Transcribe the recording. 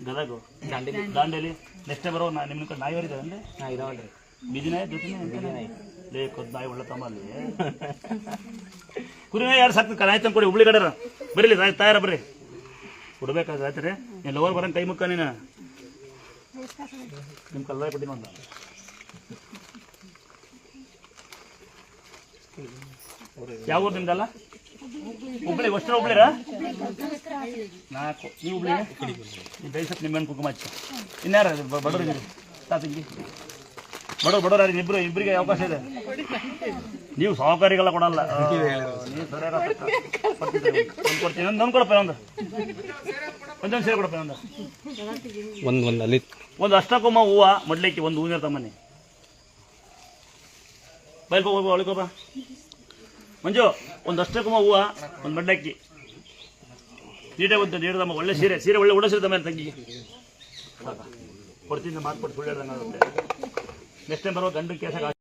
Gadag Dandeli next ಬರೋ ನಿಮ್ಮ ಕಡೆ ನಾಯಿ ಇದಾವೆ ಅಂದ್ರೆ ಇದಾವಲ್ರಿ ಬೀದಿ ನಾಯಿ ಜೊತೆ ಲೇ ಕೊದ್ದು ನಾಯಿ ಒಳ್ಳೆ ತಮ್ಮ ಅಲ್ಲಿ ಕುರಿ ನಾಯಿ ಯಾರು ಸಾಕ್ತಾರೆ ಆಯ್ತು ಕೊಡಿ ಹುಬ್ಳಿ ಕಡೆ ಬರೀಲಿ ತಾಯಾರ ಬರ್ರಿ ಕೊಡ್ಬೇಕಾದ್ರೆ ಆಯ್ತಾರೆ ನೀನು ಲವರ್ ಬರಂಗೆ ಕೈ ಮುಕ್ಕ ನೀನು ನಿಮ್ಮ ಕಲ್ಲಾಯ ಕೊಟ್ಟಿನ ಒಂದು ಯಾವ ಊರು ನಿಮ್ದಲ್ಲ ಹುಬ್ಳಿ ಅಷ್ಟರ ಹುಬ್ಳಿರ ನಾಲ್ಕು ನೀವು ಹುಬ್ಳಿ ನೀವು ದಯಸತ್ ನಿಮ್ಮೆಣ್ಣು ಕುಂಕುಮ ಹಚ್ಚ ಇನ್ಯಾರ ಬಡವ್ರು ಇದ್ದೀರಿ ತಾತಂಗಿ ಬಡವ್ರು ಯಾರು ಇಬ್ಬರಿಗೆ ಅವಕಾಶ ಇದೆ ನೀವು ಸಹಕಾರಿಗೆಲ್ಲ ಕೊಡಲ್ಲ ನೀವು ಸರಿಯಾಗಿ ಕೊಡ್ತೀನಿ ಒಂದು ಕೊಡಪ್ಪ ಒಂದೊಂದು ಸೇರಿ ಕೊಡಪ್ಪ ಒಂದು ಅಲ್ಲಿ ಒಂದು ಅಷ್ಟಕ್ಕೊಮ್ಮ ಹೂವು ಮಡ್ಲಿಕ್ಕೆ ಒಂದು ಹೂವಿನ ತಮ್ಮನಿ ಬೈಲ್ ಹೋಗ್ಬೋ ಒಳಗೋಬ ಮಂಜು ಒಂದು ಅಷ್ಟಕ್ಕೊಮ್ಮ ಹೂವು ಒಂದು ಮಡ್ಲಕ್ಕಿ ನೀಟಾಗಿ ಒಂದು ನೀಡದಮ್ಮ ಒಳ್ಳೆ ಸೀರೆ ಒಳ್ಳೆ ಉಡ ಸೀರೆ ತಮ್ಮ ತಂಗಿ ಕೊಡ್ತೀನಿ ಮಾತು ಕೊಟ್ಟು ಸುಳ್ಳು ಹೇಳ್ದಂಗೆ ಆಗುತ್ತೆ ನೆಕ್ಸ್ಟ್ ಟೈಮ್ ಬರೋ ಗಂಡು ಕೇಸಾಗ